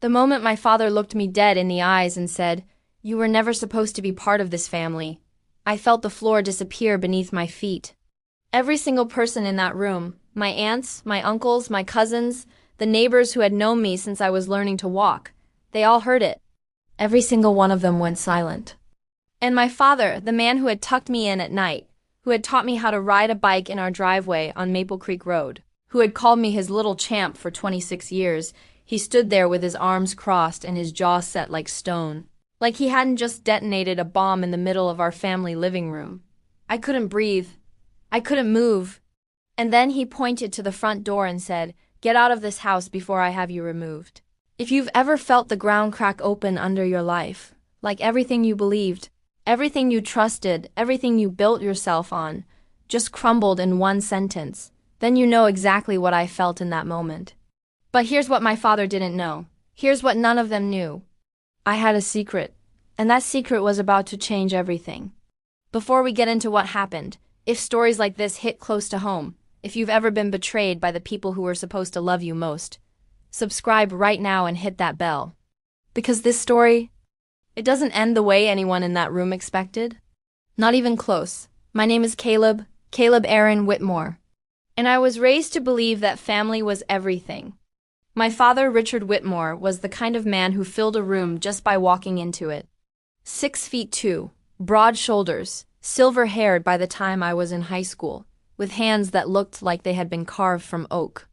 The moment my father looked me dead in the eyes and said, "You were never supposed to be part of this family," I felt the floor disappear beneath my feet. Every single person in that room, my aunts, my uncles, my cousins, the neighbors who had known me since I was learning to walk, they all heard it. Every single one of them went silent. And my father, the man who had tucked me in at night, who had taught me how to ride a bike in our driveway on Maple Creek Road, who had called me his little champ for 26 years, he stood there with his arms crossed and his jaw set like stone, like he hadn't just detonated a bomb in the middle of our family living room. I couldn't breathe. I couldn't move. And then he pointed to the front door and said, "Get out of this house before I have you removed." If you've ever felt the ground crack open under your life, like everything you believed, everything you trusted, everything you built yourself on, just crumbled in one sentence, then you know exactly what I felt in that moment. But here's what my father didn't know. Here's what none of them knew. I had a secret, and that secret was about to change everything. Before we get into what happened, if stories like this hit close to home, if you've ever been betrayed by the people who were supposed to love you most, subscribe right now and hit that bell. Because this story, it doesn't end the way anyone in that room expected. Not even close. My name is Caleb Aaron Whitmore. And I was raised to believe that family was everything. My father, Richard Whitmore, was the kind of man who filled a room just by walking into it. 6'2", broad shoulders, silver-haired by the time I was in high school, with hands that looked like they had been carved from oak.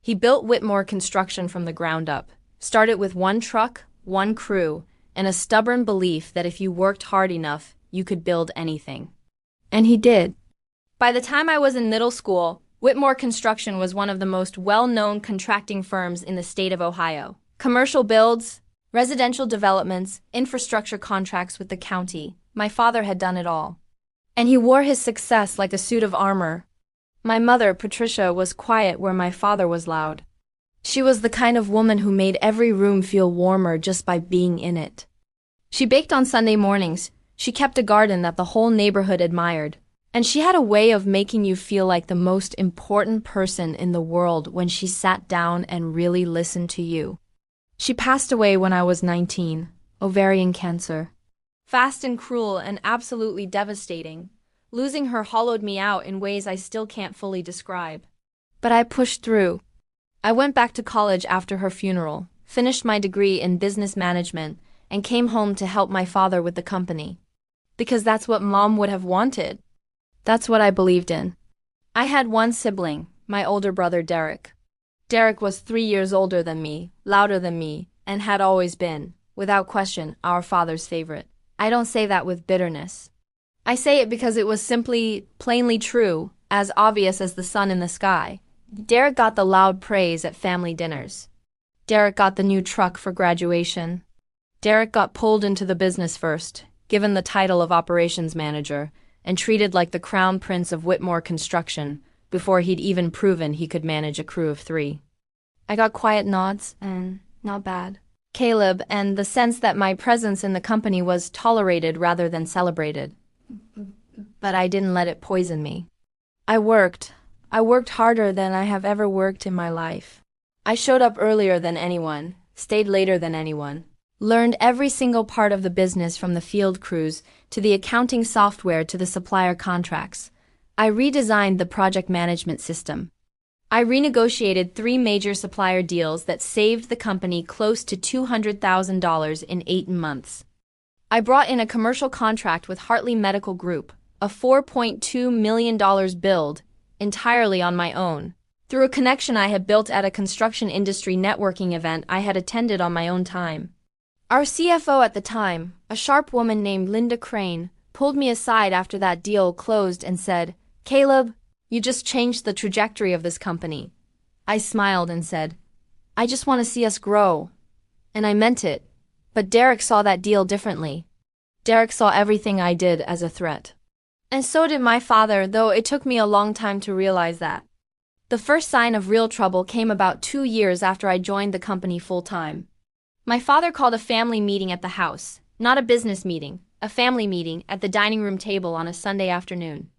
He built Whitmore Construction from the ground up, started with one truck, one crew, and a stubborn belief that if you worked hard enough, you could build anything. And he did. By the time I was in middle school, Whitmore Construction was one of the most well-known contracting firms in the state of Ohio. Commercial builds, residential developments, infrastructure contracts with the county. My father had done it all. And he wore his success like a suit of armor. My mother, Patricia, was quiet where my father was loud. She was the kind of woman who made every room feel warmer just by being in it. She baked on Sunday mornings, she kept a garden that the whole neighborhood admired, and she had a way of making you feel like the most important person in the world when she sat down and really listened to you. She passed away when I was 19, ovarian cancer. Fast and cruel and absolutely devastating. Losing her hollowed me out in ways I still can't fully describe. But I pushed through. I went back to college after her funeral, finished my degree in business management, and came home to help my father with the company. Because that's what Mom would have wanted. That's what I believed in. I had one sibling, my older brother Derek. Derek was 3 years older than me, louder than me, and had always been, without question, our father's favorite. I don't say that with bitterness. I say it because it was simply, plainly true, as obvious as the sun in the sky. Derek got the loud praise at family dinners. Derek got the new truck for graduation. Derek got pulled into the business first, given the title of operations manager, and treated like the crown prince of Whitmore Construction before he'd even proven he could manage a crew of 3. I got quiet nods, and not bad. Caleb, and the sense that my presence in the company was tolerated rather than celebrated. But I didn't let it poison me. I worked harder than I have ever worked in my life. I showed up earlier than anyone, stayed later than anyone, learned every single part of the business from the field crews to the accounting software to the supplier contracts. I redesigned the project management system. I renegotiated 3 major supplier deals that saved the company close to $200,000 in 8 months. I brought in a commercial contract with Hartley Medical Group, a $4.2 million build, entirely on my own, through a connection I had built at a construction industry networking event I had attended on my own time. Our CFO at the time, a sharp woman named Linda Crane, pulled me aside after that deal closed and said, "Caleb, you just changed the trajectory of this company." I smiled and said, "I just want to see us grow." And I meant it. But Derek saw that deal differently. Derek saw everything I did as a threat. And so did my father, though it took me a long time to realize that. The first sign of real trouble came about 2 years after I joined the company full-time. My father called a family meeting at the house, not a business meeting, a family meeting at the dining room table on a Sunday afternoon.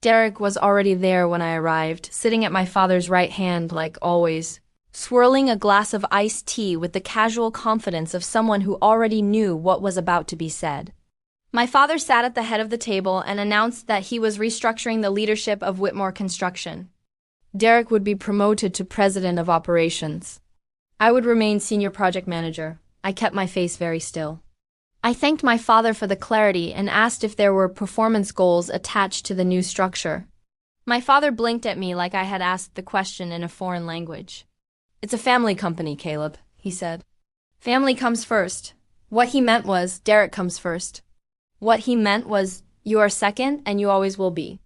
Derek was already there when I arrived, sitting at my father's right hand like always, swirling a glass of iced tea with the casual confidence of someone who already knew what was about to be said. My father sat at the head of the table and announced that he was restructuring the leadership of Whitmore Construction. Derek would be promoted to president of operations. I would remain senior project manager. I kept my face very still. I thanked my father for the clarity and asked if there were performance goals attached to the new structure. My father blinked at me like I had asked the question in a foreign language. "It's a family company, Caleb," he said. Family comes first. What he meant was, Derek comes first. What he meant was, you are second and you always will be.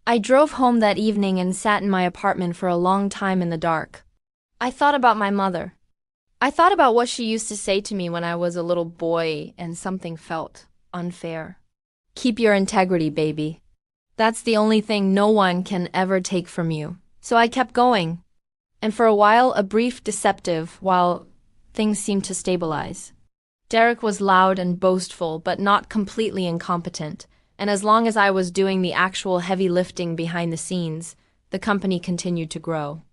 I drove home that evening and sat in my apartment for a long time in the dark. I thought about my mother. I thought about what she used to say to me when I was a little boy and something felt unfair. Keep your integrity, baby. That's the only thing no one can ever take from you. So I kept going. And for a while, a brief deceptive, while things seemed to stabilize. Derek was loud and boastful, but not completely incompetent. And as long as I was doing the actual heavy lifting behind the scenes, the company continued to grow.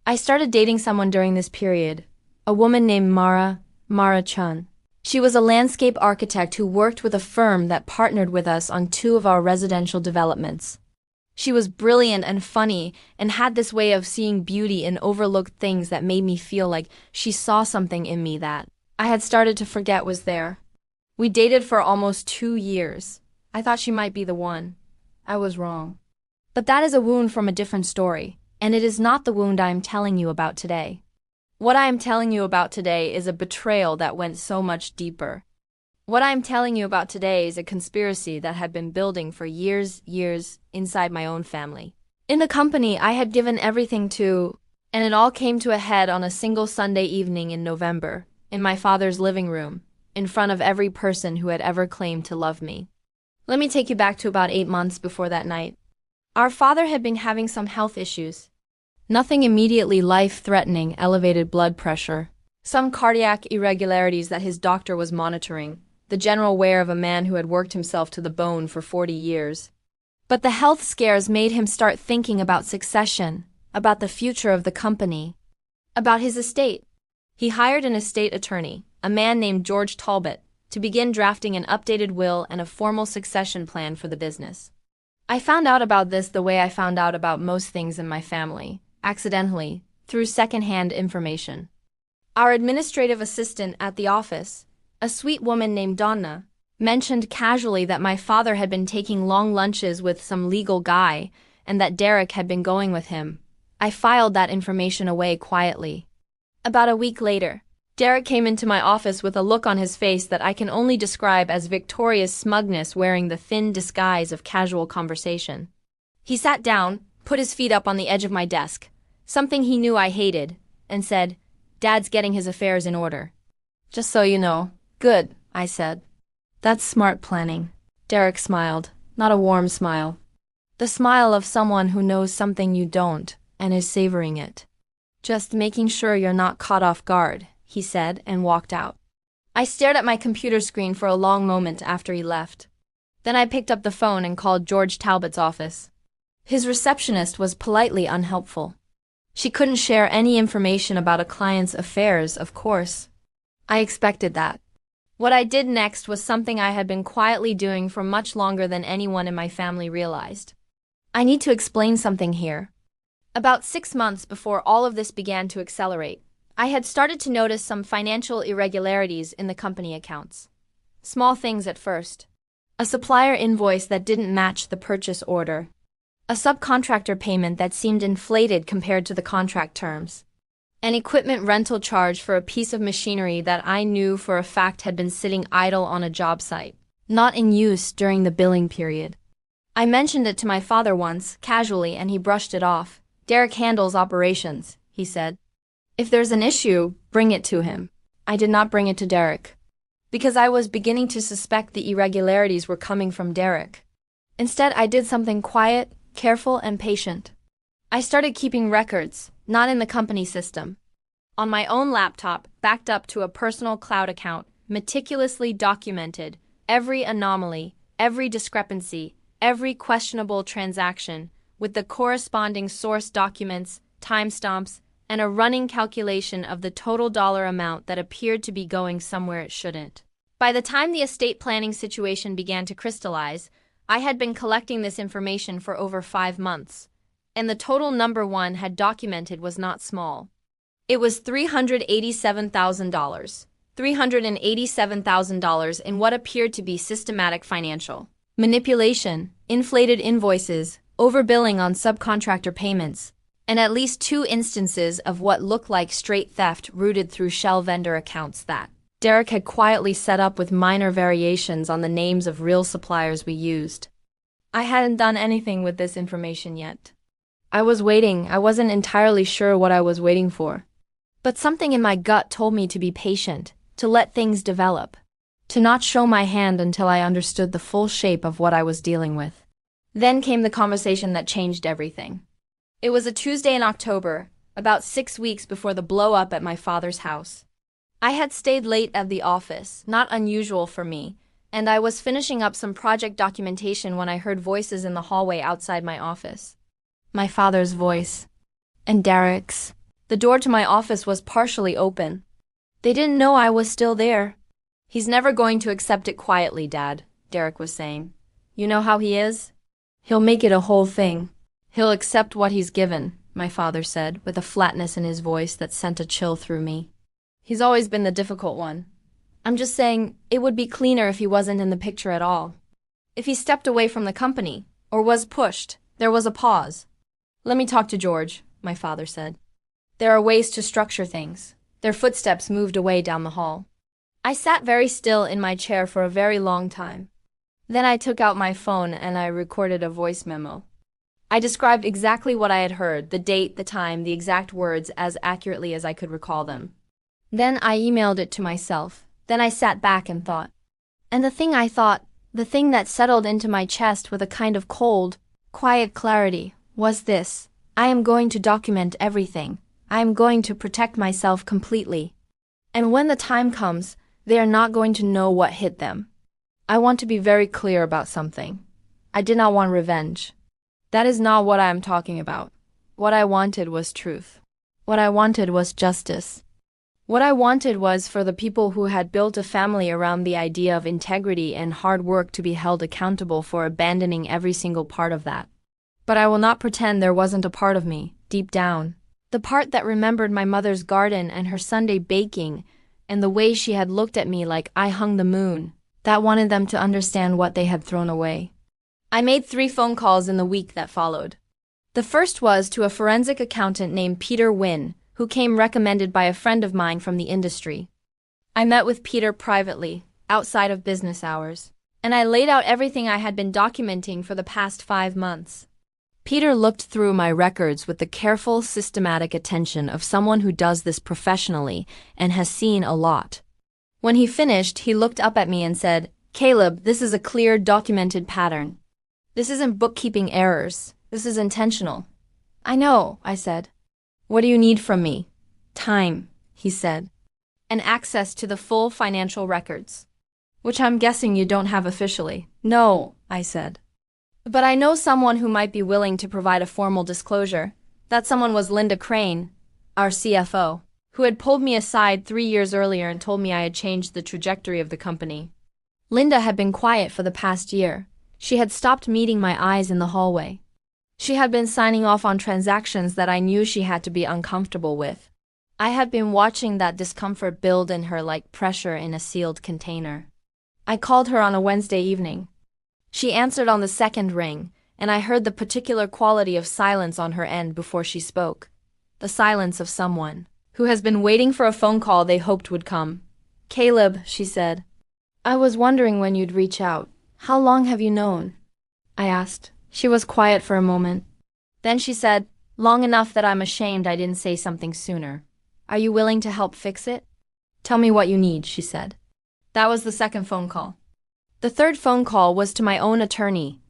I started dating someone during this period, a woman named Mara Chun. She was a landscape architect who worked with a firm that partnered with us on 2 of our residential developments. She was brilliant and funny and had this way of seeing beauty in overlooked things that made me feel like she saw something in me that I had started to forget was there. We dated for almost 2 years. I thought she might be the one. I was wrong. But that is a wound from a different story, and it is not the wound I am telling you about today. What I am telling you about today is a betrayal that went so much deeper. What I am telling you about today is a conspiracy that had been building for years inside my own family. In the company I had given everything to, and it all came to a head on a single Sunday evening in November, in my father's living room, in front of every person who had ever claimed to love me. Let me take you back to about 8 months before that night. Our father had been having some health issues. Nothing immediately life-threatening, elevated blood pressure, some cardiac irregularities that his doctor was monitoring, the general wear of a man who had worked himself to the bone for 40 years. But the health scares made him start thinking about succession, about the future of the company, about his estate. He hired an estate attorney, a man named George Talbot, to begin drafting an updated will and a formal succession plan for the business. I found out about this the way I found out about most things in my family, accidentally, through second-hand information. Our administrative assistant at the office, a sweet woman named Donna, mentioned casually that my father had been taking long lunches with some legal guy and that Derek had been going with him. I filed that information away quietly. About a week later, Derek came into my office with a look on his face that I can only describe as victorious smugness wearing the thin disguise of casual conversation. He sat down, put his feet up on the edge of my desk, something he knew I hated, and said, "Dad's getting his affairs in order." "Just so you know." "Good," I said. "That's smart planning." Derek smiled, not a warm smile. The smile of someone who knows something you don't, and is savoring it. "Just making sure you're not caught off guard," he said, and walked out. I stared at my computer screen for a long moment after he left. Then I picked up the phone and called George Talbot's office. His receptionist was politely unhelpful. She couldn't share any information about a client's affairs, of course. I expected that. What I did next was something I had been quietly doing for much longer than anyone in my family realized. I need to explain something here. About 6 months before all of this began to accelerate, I had started to notice some financial irregularities in the company accounts. Small things at first. A supplier invoice that didn't match the purchase order. A subcontractor payment that seemed inflated compared to the contract terms. An equipment rental charge for a piece of machinery that I knew for a fact had been sitting idle on a job site, not in use during the billing period. I mentioned it to my father once, casually, and he brushed it off. "Derek handles operations," he said. "If there's an issue, bring it to him." I did not bring it to Derek, because I was beginning to suspect the irregularities were coming from Derek. Instead, I did something quiet, careful, and patient. I started keeping records, not in the company system. On my own laptop, backed up to a personal cloud account, meticulously documented every anomaly, every discrepancy, every questionable transaction, with the corresponding source documents, timestamps, and a running calculation of the total dollar amount that appeared to be going somewhere it shouldn't. By the time the estate planning situation began to crystallize, I had been collecting this information for over 5 months, and the total number one had documented was not small. It was $387,000. $387,000 in what appeared to be systematic financial manipulation, inflated invoices, overbilling on subcontractor payments, and at least 2 instances of what looked like straight theft routed through shell vendor accounts that Derek had quietly set up with minor variations on the names of real suppliers we used. I hadn't done anything with this information yet. I was waiting. I wasn't entirely sure what I was waiting for. But something in my gut told me to be patient, to let things develop, to not show my hand until I understood the full shape of what I was dealing with. Then came the conversation that changed everything. It was a Tuesday in October, about 6 weeks before the blow-up at my father's house. I had stayed late at the office, not unusual for me, and I was finishing up some project documentation when I heard voices in the hallway outside my office. My father's voice. And Derek's. The door to my office was partially open. They didn't know I was still there. "He's never going to accept it quietly, Dad," Derek was saying. "You know how he is? He'll make it a whole thing. He'll accept what he's given," my father said, with a flatness in his voice that sent a chill through me. "He's always been the difficult one. I'm just saying, it would be cleaner if he wasn't in the picture at all. If he stepped away from the company, or was pushed." There was a pause. "Let me talk to George," my father said. "There are ways to structure things." Their footsteps moved away down the hall. I sat very still in my chair for a very long time. Then I took out my phone and I recorded a voice memo. I described exactly what I had heard, the date, the time, the exact words as accurately as I could recall them. Then I emailed it to myself. Then I sat back and thought. And the thing I thought, the thing that settled into my chest with a kind of cold, quiet clarity, was this: I am going to document everything. I am going to protect myself completely. And when the time comes, they are not going to know what hit them. I want to be very clear about something. I did not want revenge. That is not what I am talking about. What I wanted was truth. What I wanted was justice. What I wanted was for the people who had built a family around the idea of integrity and hard work to be held accountable for abandoning every single part of that. But I will not pretend there wasn't a part of me, deep down. The part that remembered my mother's garden and her Sunday baking, and the way she had looked at me like I hung the moon, that wanted them to understand what they had thrown away. I made 3 phone calls in the week that followed. The first was to a forensic accountant named Peter Wynn, who came recommended by a friend of mine from the industry. I met with Peter privately, outside of business hours, and I laid out everything I had been documenting for the past 5 months. Peter looked through my records with the careful, systematic attention of someone who does this professionally and has seen a lot. When he finished, he looked up at me and said, "Caleb, this is a clear, documented pattern. This isn't bookkeeping errors. This is intentional." "I know," I said. "What do you need from me?" "Time," he said. "And access to the full financial records." "Which I'm guessing you don't have officially." "No," I said. "But I know someone who might be willing to provide a formal disclosure." That someone was Linda Crane, our CFO, who had pulled me aside 3 years earlier and told me I had changed the trajectory of the company. Linda had been quiet for the past year. She had stopped meeting my eyes in the hallway. She had been signing off on transactions that I knew she had to be uncomfortable with. I had been watching that discomfort build in her like pressure in a sealed container. I called her on a Wednesday evening. She answered on the second ring, and I heard the particular quality of silence on her end before she spoke. The silence of someone who has been waiting for a phone call they hoped would come. "Caleb," she said, "I was wondering when you'd reach out. How long have you known?" I asked. She was quiet for a moment. Then she said, "Long enough that I'm ashamed I didn't say something sooner. Are you willing to help fix it?" "Tell me what you need," she said. That was the second phone call. The third phone call was to my own attorney,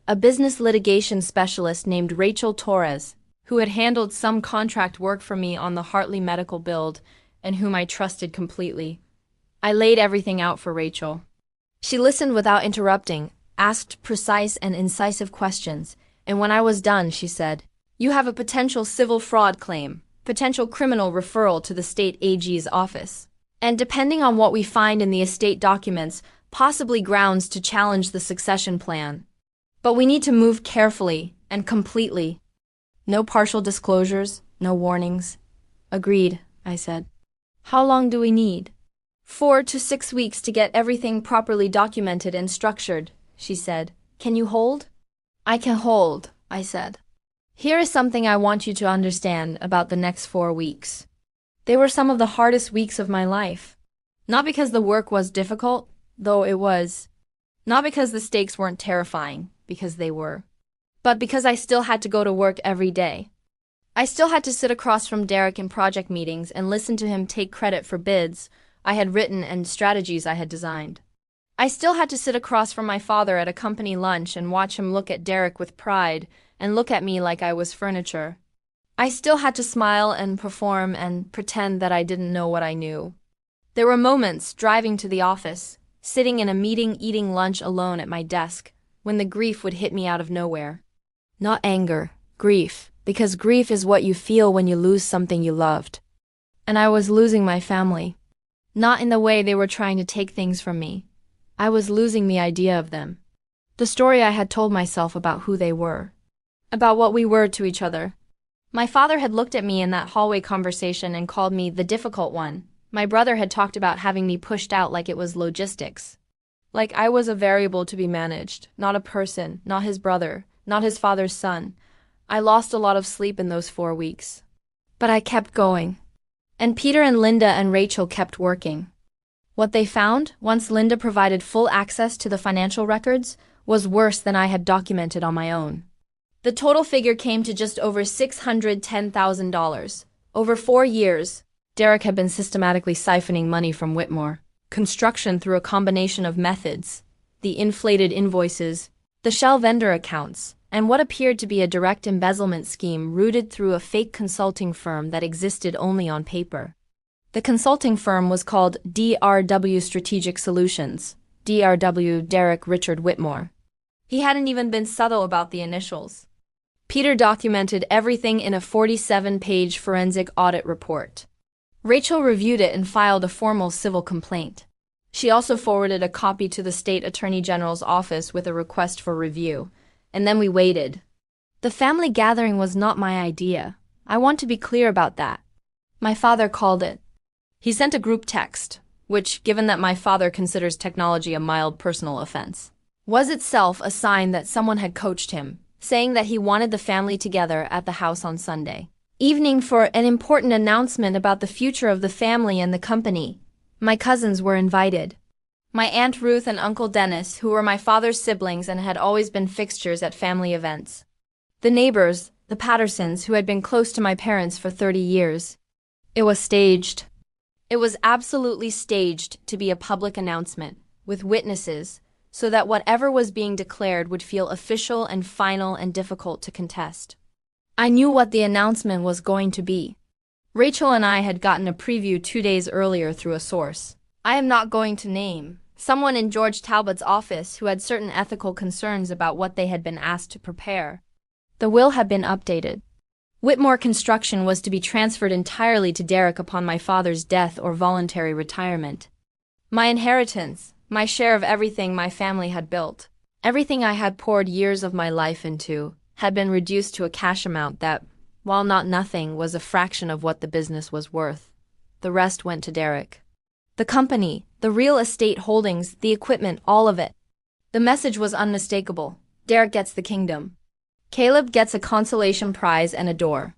a business litigation specialist named Rachel Torres, who had handled some contract work for me on the Hartley medical build and whom I trusted completely. I laid everything out for Rachel. She listened without interrupting, asked precise and incisive questions, and when I was done, she said, "You have a potential civil fraud claim. potential criminal referral to the state AG's office. And depending on what we find in the estate documents, possibly grounds to challenge the succession plan. But we need to move carefully and completely. No partial disclosures, no warnings. Agreed, I said. How long do we need? 4 to 6 weeks to get everything properly documented and structured, she said. Can you hold? I can hold, I said. Here is something I want you to understand about the next 4 weeks. They were some of the hardest weeks of my life. Not because the work was difficult, though it was. Not because the stakes weren't terrifying, because they were. But because I still had to go to work every day. I still had to sit across from Derek in project meetings and listen to him take credit for bids I had written and strategies I had designed. I still had to sit across from my father at a company lunch and watch him look at Derek with pride and look at me like I was furniture. I still had to smile and perform and pretend that I didn't know what I knew. There were moments driving to the office, sitting in a meeting eating lunch alone at my desk, when the grief would hit me out of nowhere. Not anger, grief, because grief is what you feel when you lose something you loved. And I was losing my family. Not in the way they were trying to take things from me. I was losing the idea of them. The story I had told myself about who they were. About what we were to each other. My father had looked at me in that hallway conversation and called me the difficult one. My brother had talked about having me pushed out like it was logistics. Like I was a variable to be managed, not a person, not his brother, not his father's son. I lost a lot of sleep in those 4 weeks. But I kept going. And Peter and Linda and Rachel kept working. What they found, once Linda provided full access to the financial records, was worse than I had documented on my own. The total figure came to just over $610,000. Over 4 years, Derek had been systematically siphoning money from Whitmore Construction through a combination of methods: the inflated invoices, the shell vendor accounts, and what appeared to be a direct embezzlement scheme rooted through a fake consulting firm that existed only on paper. The consulting firm was called DRW Strategic Solutions, DRW Derek Richard Whitmore. He hadn't even been subtle about the initials. Peter documented everything in a 47-page forensic audit report. Rachel reviewed it and filed a formal civil complaint. She also forwarded a copy to the state attorney general's office with a request for review. And then we waited. The family gathering was not my idea. I want to be clear about that. My father called it. He sent a group text, which, given that my father considers technology a mild personal offense, was itself a sign that someone had coached him, saying that he wanted the family together at the house on Sunday evening for an important announcement about the future of the family and the company. My cousins were invited. My Aunt Ruth and Uncle Dennis, who were my father's siblings and had always been fixtures at family events. The neighbors, the Pattersons, who had been close to my parents for 30 years. It was staged. It was absolutely staged to be a public announcement, with witnesses, so that whatever was being declared would feel official and final and difficult to contest. I knew what the announcement was going to be. Rachel and I had gotten a preview 2 days earlier through a source I am not going to name. Someone in George Talbot's office who had certain ethical concerns about what they had been asked to prepare. The will had been updated. Whitmore Construction was to be transferred entirely to Derek upon my father's death or voluntary retirement. My inheritance, my share of everything my family had built, everything I had poured years of my life into, had been reduced to a cash amount that, while not nothing, was a fraction of what the business was worth. The rest went to Derek. The company, the real estate holdings, the equipment, all of it. The message was unmistakable. Derek gets the kingdom. Caleb gets a consolation prize and a door.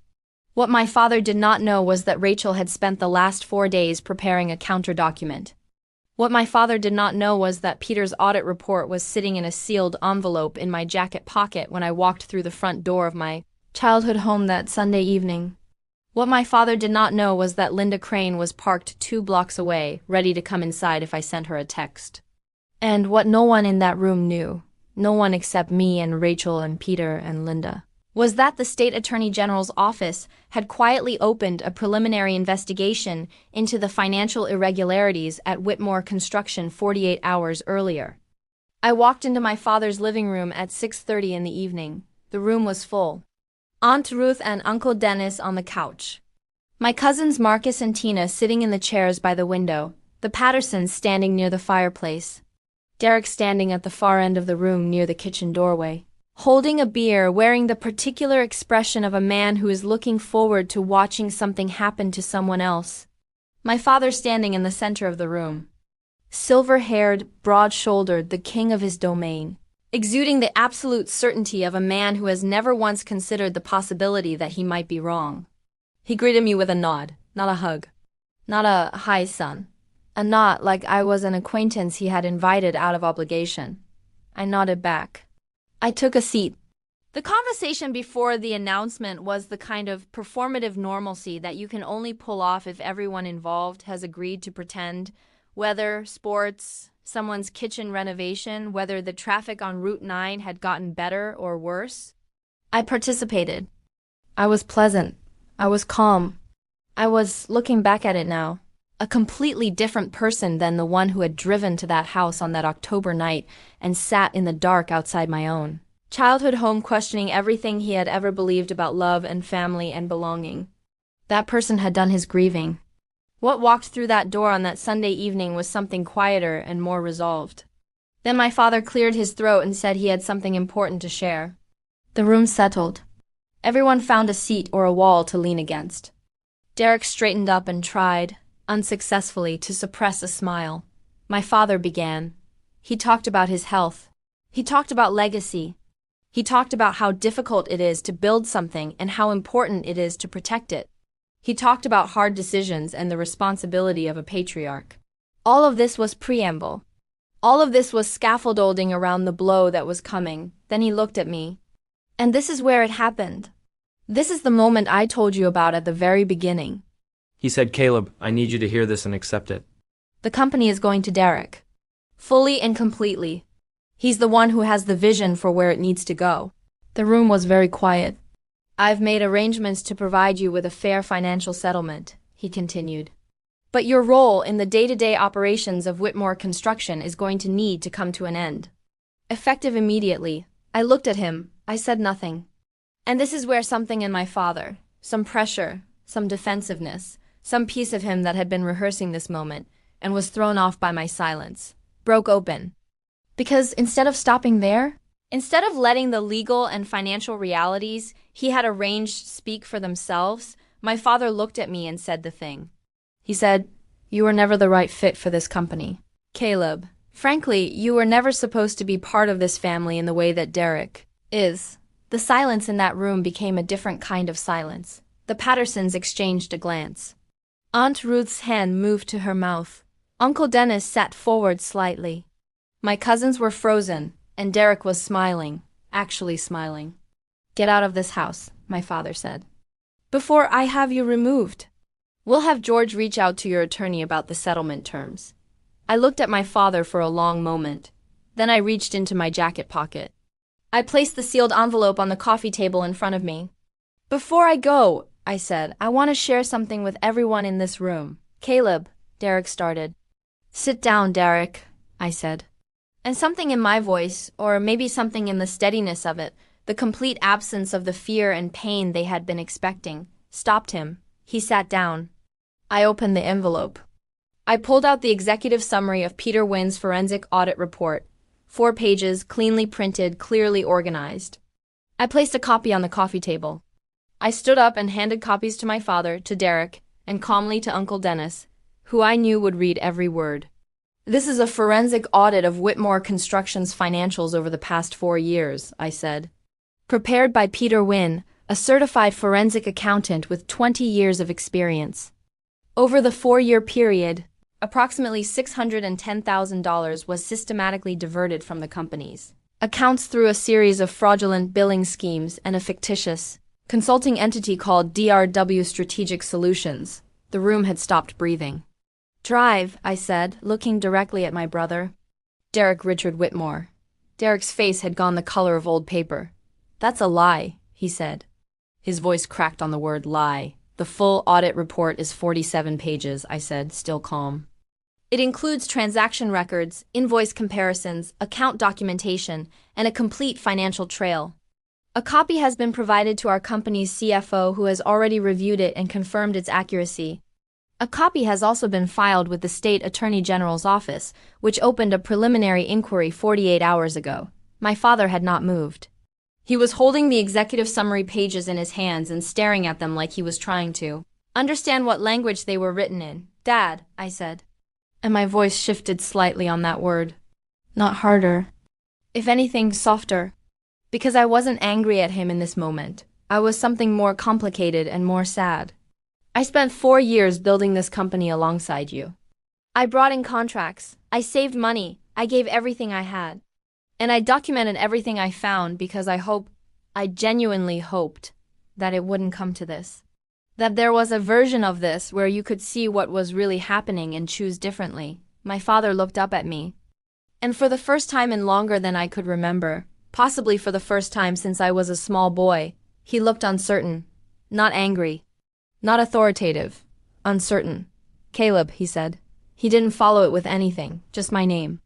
What my father did not know was that Rachel had spent the last 4 days preparing a counter-document. What my father did not know was that Peter's audit report was sitting in a sealed envelope in my jacket pocket when I walked through the front door of my childhood home that Sunday evening. What my father did not know was that Linda Crane was parked 2 blocks away, ready to come inside if I sent her a text. And what no one in that room knew, no one except me and Rachel and Peter and Linda, was that the state attorney general's office had quietly opened a preliminary investigation into the financial irregularities at Whitmore Construction 48 hours earlier. I walked into my father's living room at 6:30 in the evening. The room was full. Aunt Ruth and Uncle Dennis on the couch. My cousins Marcus and Tina sitting in the chairs by the window, the Pattersons standing near the fireplace. Derek standing at the far end of the room near the kitchen doorway, holding a beer, wearing the particular expression of a man who is looking forward to watching something happen to someone else. My father standing in the center of the room, silver-haired, broad-shouldered, the king of his domain, exuding the absolute certainty of a man who has never once considered the possibility that he might be wrong. He greeted me with a nod, not a hug. Not a "hi, son." A nod like I was an acquaintance he had invited out of obligation. I nodded back. I took a seat. The conversation before the announcement was the kind of performative normalcy that you can only pull off if everyone involved has agreed to pretend. Weather, sports, someone's kitchen renovation, whether the traffic on Route 9 had gotten better or worse. I participated. I was pleasant. I was calm. I was, looking back at it now, a completely different person than the one who had driven to that house on that October night and sat in the dark outside my own childhood home questioning everything he had ever believed about love and family and belonging. That person had done his grieving. What walked through that door on that Sunday evening was something quieter and more resolved. Then my father cleared his throat and said he had something important to share. The room settled. Everyone found a seat or a wall to lean against. Derek straightened up and tried, unsuccessfully, to suppress a smile. My father began. He talked about his health. He talked about legacy. He talked about how difficult it is to build something and how important it is to protect it. He talked about hard decisions and the responsibility of a patriarch. All of this was preamble. All of this was scaffolding around the blow that was coming. Then he looked at me. And this is where it happened. This is the moment I told you about at the very beginning. He said, "Caleb, I need you to hear this and accept it." The company is going to Derek. Fully and completely. He's the one who has the vision for where it needs to go. The room was very quiet. I've made arrangements to provide you with a fair financial settlement, he continued. But your role in the day-to-day operations of Whitmore Construction is going to need to come to an end. Effective immediately. I looked at him. I said nothing. And this is where something in my father, some pressure, some defensiveness, some piece of him that had been rehearsing this moment and was thrown off by my silence, broke open. Because instead of stopping there, instead of letting the legal and financial realities he had arranged speak for themselves, my father looked at me and said the thing. He said, "You were never the right fit for this company. Caleb, frankly, you were never supposed to be part of this family in the way that Derek is." The silence in that room became a different kind of silence. The Pattersons exchanged a glance. Aunt Ruth's hand moved to her mouth. Uncle Dennis sat forward slightly. My cousins were frozen, and Derek was smiling, actually smiling. "Get out of this house," my father said, "before I have you removed. We'll have George reach out to your attorney about the settlement terms." I looked at my father for a long moment. Then I reached into my jacket pocket. I placed the sealed envelope on the coffee table in front of me. "Before I go," I said, "I want to share something with everyone in this room." "Caleb," Derek started. "Sit down, Derek," I said. And something in my voice, or maybe something in the steadiness of it, the complete absence of the fear and pain they had been expecting, stopped him. He sat down. I opened the envelope. I pulled out the executive summary of Peter Wynn's forensic audit report. 4 pages, cleanly printed, clearly organized. I placed a copy on the coffee table. I stood up and handed copies to my father, to Derek, and calmly to Uncle Dennis, who I knew would read every word. "This is a forensic audit of Whitmore Construction's financials over the past 4 years, I said. "Prepared by Peter Wynn, a certified forensic accountant with 20 years of experience. Over the 4-year period, approximately $610,000 was systematically diverted from the company's accounts through a series of fraudulent billing schemes and a fictitious consulting entity called DRW Strategic Solutions." The room had stopped breathing. "Drive," I said, looking directly at my brother. Derek Richard Whitmore. Derek's face had gone the color of old paper. "That's a lie," he said. His voice cracked on the word lie. "The full audit report is 47 pages, I said, still calm. "It includes transaction records, invoice comparisons, account documentation, and a complete financial trail." A copy has been provided to our company's CFO, who has already reviewed it and confirmed its accuracy. A copy has also been filed with the State Attorney General's office, which opened a preliminary inquiry 48 hours ago. My father had not moved. He was holding the executive summary pages in his hands and staring at them like he was trying to understand what language they were written in. "Dad," I said. And my voice shifted slightly on that word. Not harder. If anything, softer. Because I wasn't angry at him in this moment. I was something more complicated and more sad. I spent 4 years building this company alongside you. I brought in contracts. I saved money. I gave everything I had. And I documented everything I found because I genuinely hoped that it wouldn't come to this. That there was a version of this where you could see what was really happening and choose differently. My father looked up at me. And for the first time in longer than I could remember, possibly for the first time since I was a small boy, he looked uncertain, not angry, not authoritative, uncertain. "Caleb," he said. He didn't follow it with anything, just my name.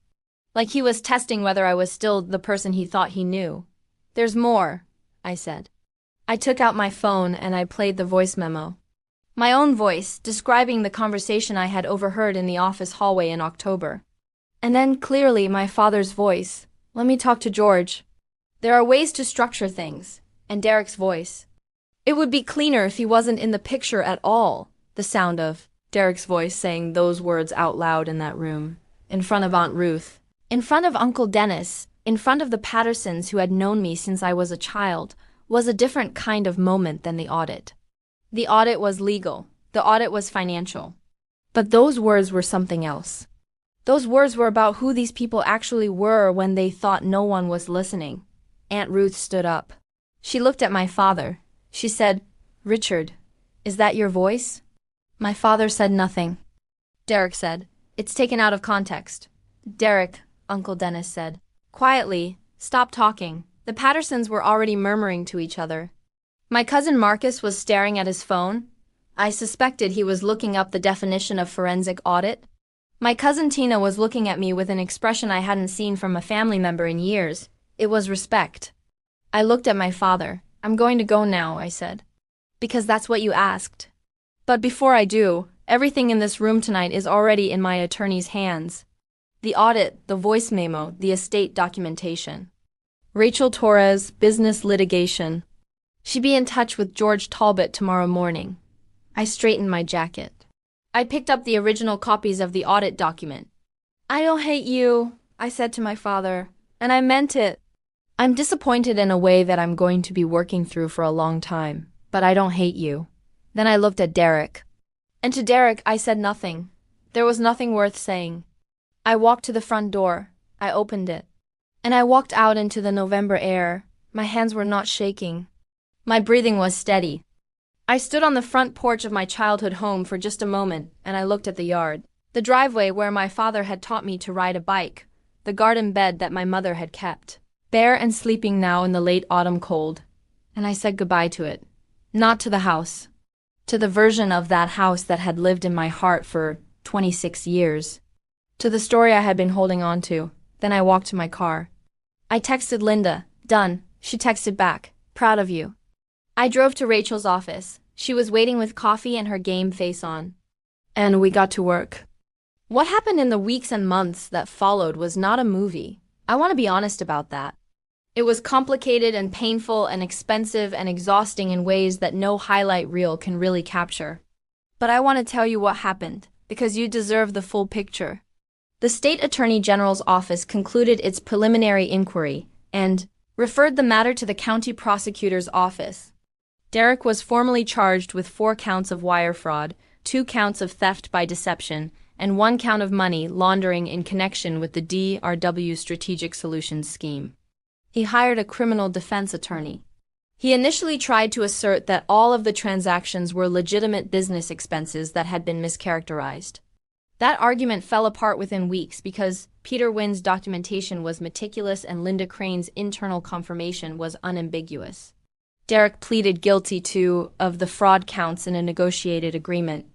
Like he was testing whether I was still the person he thought he knew. "There's more," I said. I took out my phone and I played the voice memo. My own voice, describing the conversation I had overheard in the office hallway in October. And then clearly my father's voice. "Let me talk to George. There are ways to structure things." And Derek's voice. "It would be cleaner if he wasn't in the picture at all." The sound of Derek's voice saying those words out loud in that room. In front of Aunt Ruth. In front of Uncle Dennis. In front of the Pattersons who had known me since I was a child. Was a different kind of moment than the audit. The audit was legal. The audit was financial. But those words were something else. Those words were about who these people actually were when they thought no one was listening. Aunt Ruth stood up. She looked at my father. She said, "Richard, is that your voice?" My father said nothing. Derek said, "It's taken out of context." "Derek," Uncle Dennis said. Quietly, "Stop talking." The Pattersons were already murmuring to each other. My cousin Marcus was staring at his phone. I suspected he was looking up the definition of forensic audit. My cousin Tina was looking at me with an expression I hadn't seen from a family member in years. It was respect. I looked at my father. "I'm going to go now," I said. "Because that's what you asked. But before I do, everything in this room tonight is already in my attorney's hands. The audit, the voice memo, the estate documentation. Rachel Torres, business litigation. She'd be in touch with George Talbot tomorrow morning." I straightened my jacket. I picked up the original copies of the audit document. "I don't hate you," I said to my father, and I meant it. "I'm disappointed in a way that I'm going to be working through for a long time, but I don't hate you." Then I looked at Derek. And to Derek I said nothing. There was nothing worth saying. I walked to the front door. I opened it. And I walked out into the November air. My hands were not shaking. My breathing was steady. I stood on the front porch of my childhood home for just a moment, and I looked at the yard. The driveway where my father had taught me to ride a bike. The garden bed that my mother had kept. Bare and sleeping now in the late autumn cold. And I said goodbye to it. Not to the house. To the version of that house that had lived in my heart for 26 years. To the story I had been holding on to. Then I walked to my car. I texted Linda. "Done." She texted back. "Proud of you." I drove to Rachel's office. She was waiting with coffee and her game face on. And we got to work. What happened in the weeks and months that followed was not a movie. I want to be honest about that. It was complicated and painful and expensive and exhausting in ways that no highlight reel can really capture. But I want to tell you what happened, because you deserve the full picture. The State Attorney General's office concluded its preliminary inquiry and referred the matter to the county prosecutor's office. Derek was formally charged with 4 counts of wire fraud, 2 counts of theft by deception, and 1 count of money laundering in connection with the DRW Strategic Solutions scheme. He hired a criminal defense attorney. He initially tried to assert that all of the transactions were legitimate business expenses that had been mischaracterized. That argument fell apart within weeks because Peter Wynn's documentation was meticulous and Linda Crane's internal confirmation was unambiguous. Derek pleaded guilty to of the fraud counts in a negotiated agreement.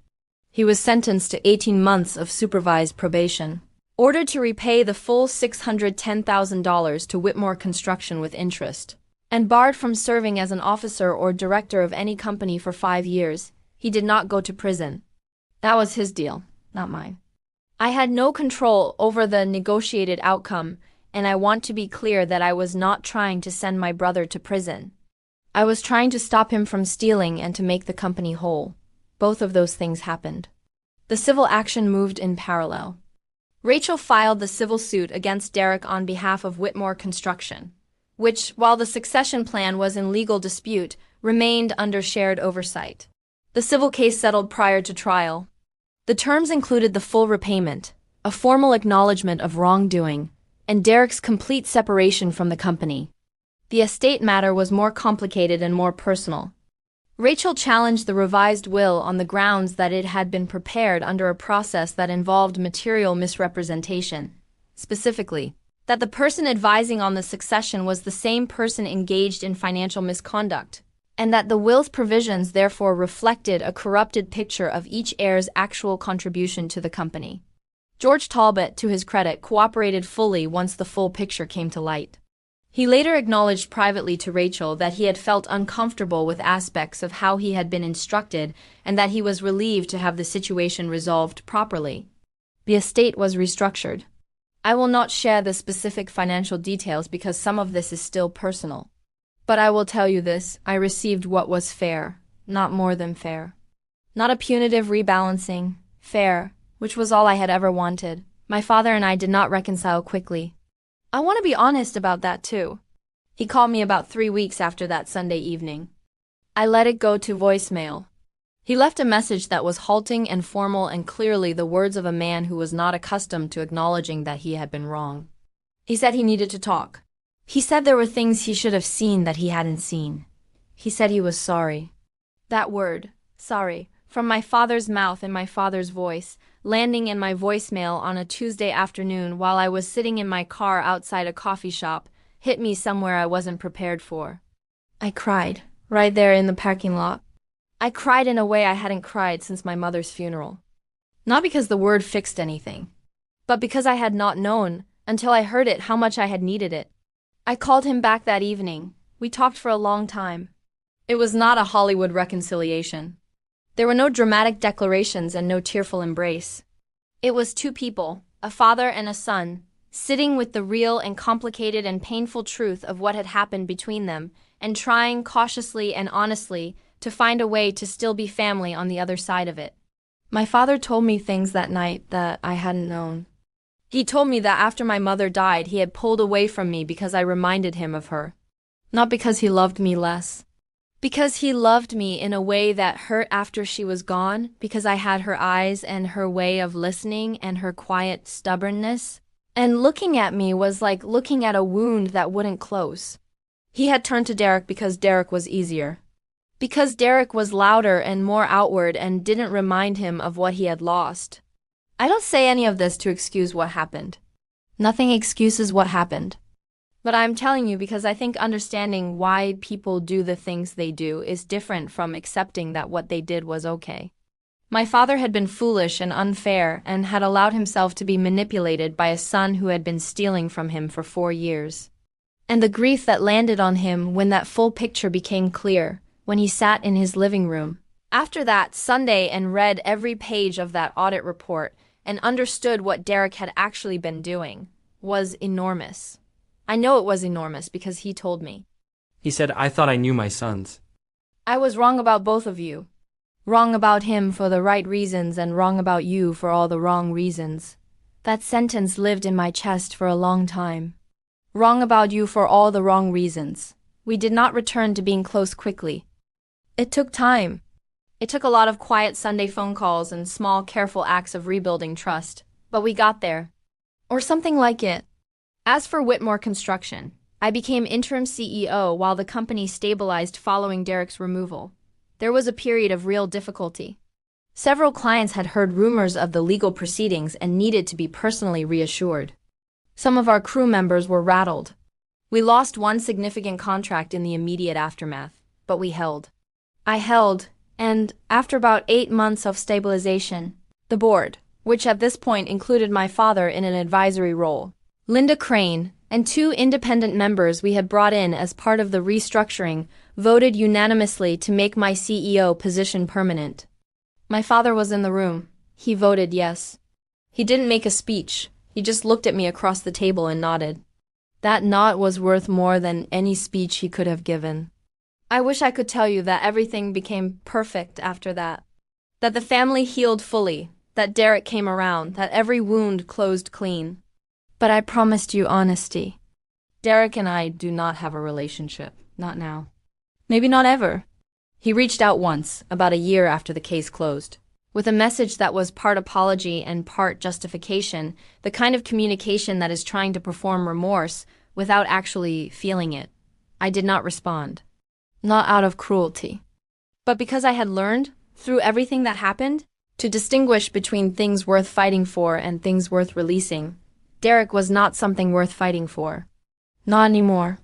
He was sentenced to 18 months of supervised probation, ordered to repay the full $610,000 to Whitmore Construction with interest. and barred from serving as an officer or director of any company for 5 years. He did not go to prison. That was his deal, not mine. I had no control over the negotiated outcome, and I want to be clear that I was not trying to send my brother to prison. I was trying to stop him from stealing and to make the company whole. Both of those things happened. The civil action moved in parallel. Rachel filed the civil suit against Derek on behalf of Whitmore Construction, which, while the succession plan was in legal dispute, remained under shared oversight. The civil case settled prior to trial. The terms included the full repayment, a formal acknowledgement of wrongdoing, and Derek's complete separation from the company. The estate matter was more complicated and more personal. Rachel challenged the revised will on the grounds that it had been prepared under a process that involved material misrepresentation. Specifically, that the person advising on the succession was the same person engaged in financial misconduct, and that the will's provisions therefore reflected a corrupted picture of each heir's actual contribution to the company. George Talbot, to his credit, cooperated fully once the full picture came to light. He later acknowledged privately to Rachel that he had felt uncomfortable with aspects of how he had been instructed and that he was relieved to have the situation resolved properly. The estate was restructured. I will not share the specific financial details because some of this is still personal. But I will tell you this, I received what was fair, not more than fair. Not a punitive rebalancing, fair, which was all I had ever wanted. My father and I did not reconcile quickly. I want to be honest about that too. He called me about 3 weeks after that Sunday evening. I let it go to voicemail. He left a message that was halting and formal and clearly the words of a man who was not accustomed to acknowledging that he had been wrong. He said he needed to talk. He said there were things he should have seen that he hadn't seen. He said he was sorry. That word, sorry, from my father's mouth in my father's voice, landing in my voicemail on a Tuesday afternoon while I was sitting in my car outside a coffee shop, hit me somewhere I wasn't prepared for. I cried, right there in the parking lot. I cried in a way I hadn't cried since my mother's funeral. Not because the word fixed anything, but because I had not known, until I heard it, how much I had needed it. I called him back that evening. We talked for a long time. It was not a Hollywood reconciliation. There were no dramatic declarations and no tearful embrace. It was two people, a father and a son, sitting with the real and complicated and painful truth of what had happened between them, and trying cautiously and honestly to find a way to still be family on the other side of it. My father told me things that night that I hadn't known. He told me that after my mother died, he had pulled away from me because I reminded him of her. Not because he loved me less. Because he loved me in a way that hurt after she was gone, because I had her eyes and her way of listening and her quiet stubbornness. And looking at me was like looking at a wound that wouldn't close. He had turned to Derek because Derek was easier. Because Derek was louder and more outward and didn't remind him of what he had lost. I don't say any of this to excuse what happened. Nothing excuses what happened. But I'm telling you because I think understanding why people do the things they do is different from accepting that what they did was okay. My father had been foolish and unfair and had allowed himself to be manipulated by a son who had been stealing from him for 4 years. And the grief that landed on him when that full picture became clear, when he sat in his living room, after that Sunday and read every page of that audit report and understood what Derek had actually been doing, was enormous. I know it was enormous because he told me. He said, I thought I knew my sons. I was wrong about both of you. Wrong about him for the right reasons and wrong about you for all the wrong reasons. That sentence lived in my chest for a long time. Wrong about you for all the wrong reasons. We did not return to being close quickly. It took time. It took a lot of quiet Sunday phone calls and small, careful acts of rebuilding trust. But we got there. Or something like it. As for Whitmore Construction, I became interim CEO while the company stabilized following Derek's removal. There was a period of real difficulty. Several clients had heard rumors of the legal proceedings and needed to be personally reassured. Some of our crew members were rattled. We lost one significant contract in the immediate aftermath, but we held. I held, and after about 8 months of stabilization, the board, which at this point included my father in an advisory role, Linda Crane, and 2 independent members we had brought in as part of the restructuring voted unanimously to make my CEO position permanent. My father was in the room. He voted yes. He didn't make a speech. He just looked at me across the table and nodded. That nod was worth more than any speech he could have given. I wish I could tell you that everything became perfect after that. That the family healed fully, that Derek came around, that every wound closed clean. But I promised you honesty. Derek and I do not have a relationship. Not now. Maybe not ever. He reached out once, about a year after the case closed, with a message that was part apology and part justification, the kind of communication that is trying to perform remorse without actually feeling it. I did not respond. Not out of cruelty. But because I had learned, through everything that happened, to distinguish between things worth fighting for and things worth releasing. Derek was not something worth fighting for. Not anymore.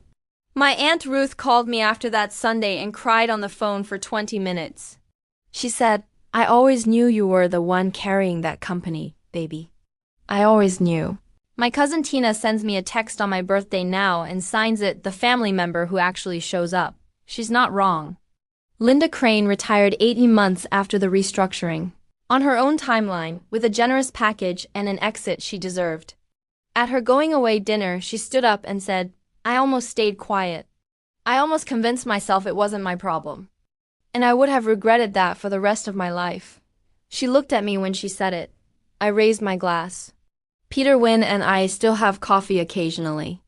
My Aunt Ruth called me after that Sunday and cried on the phone for 20 minutes. She said, "I always knew you were the one carrying that company, baby. I always knew." My cousin Tina sends me a text on my birthday now and signs it the family member who actually shows up. She's not wrong. Linda Crane retired 80 months after the restructuring, on her own timeline, with a generous package and an exit she deserved. At her going-away dinner, she stood up and said, "I almost stayed quiet. I almost convinced myself it wasn't my problem. And I would have regretted that for the rest of my life." She looked at me when she said it. I raised my glass. Peter Wynn and I still have coffee occasionally.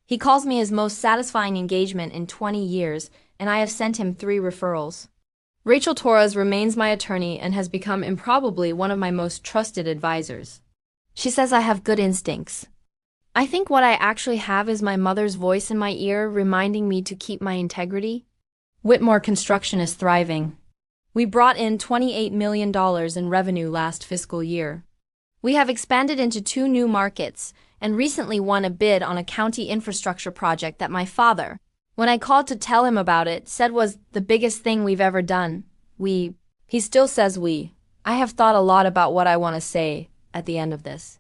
He calls me his most satisfying engagement in 20 years, and I have sent him 3 referrals. Rachel Torres remains my attorney and has become improbably one of my most trusted advisors. She says I have good instincts. I think what I actually have is my mother's voice in my ear reminding me to keep my integrity. Whitmore Construction is thriving. We brought in $28 million in revenue last fiscal year. We have expanded into 2 new markets and recently won a bid on a county infrastructure project that my father, when I called to tell him about it, said was the biggest thing we've ever done. He still says we. I have thought a lot about what I want to say at the end of this.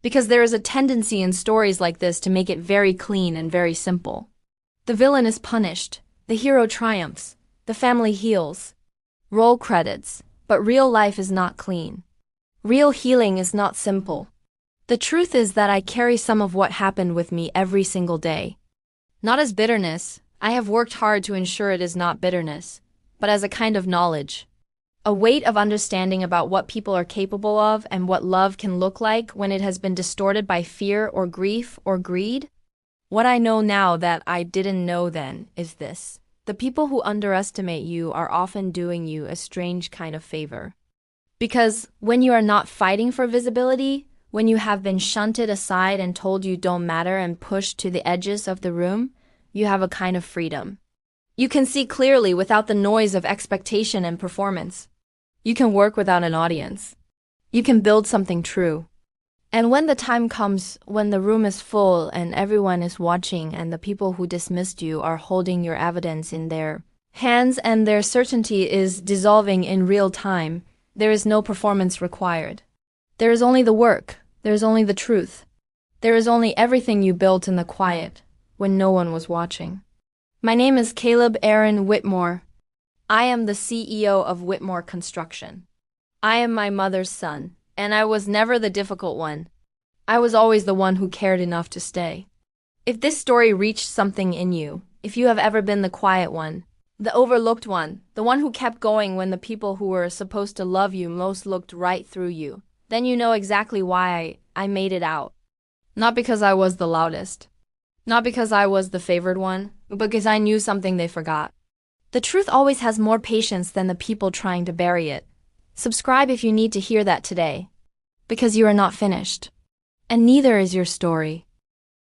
Because there is a tendency in stories like this to make it very clean and very simple. The villain is punished. The hero triumphs. The family heals. Roll credits. But real life is not clean. Real healing is not simple. The truth is that I carry some of what happened with me every single day. Not as bitterness. I have worked hard to ensure it is not bitterness, but as a kind of knowledge. A weight of understanding about what people are capable of and what love can look like when it has been distorted by fear or grief or greed. What I know now that I didn't know then is this. The people who underestimate you are often doing you a strange kind of favor. Because when you are not fighting for visibility, when you have been shunted aside and told you don't matter and pushed to the edges of the room, you have a kind of freedom. You can see clearly without the noise of expectation and performance. You can work without an audience. You can build something true. And when the time comes, when the room is full and everyone is watching and the people who dismissed you are holding your evidence in their hands and their certainty is dissolving in real time, there is no performance required. There is only the work. There is only the truth. There is only everything you built in the quiet, when no one was watching. My name is Caleb Aaron Whitmore. I am the CEO of Whitmore Construction. I am my mother's son, and I was never the difficult one. I was always the one who cared enough to stay. If this story reached something in you, if you have ever been the quiet one, the overlooked one, the one who kept going when the people who were supposed to love you most looked right through you, then you know exactly why I made it out. Not because I was the loudest. Not because I was the favored one, but because I knew something they forgot. The truth always has more patience than the people trying to bury it. Subscribe if you need to hear that today. Because you are not finished. And neither is your story.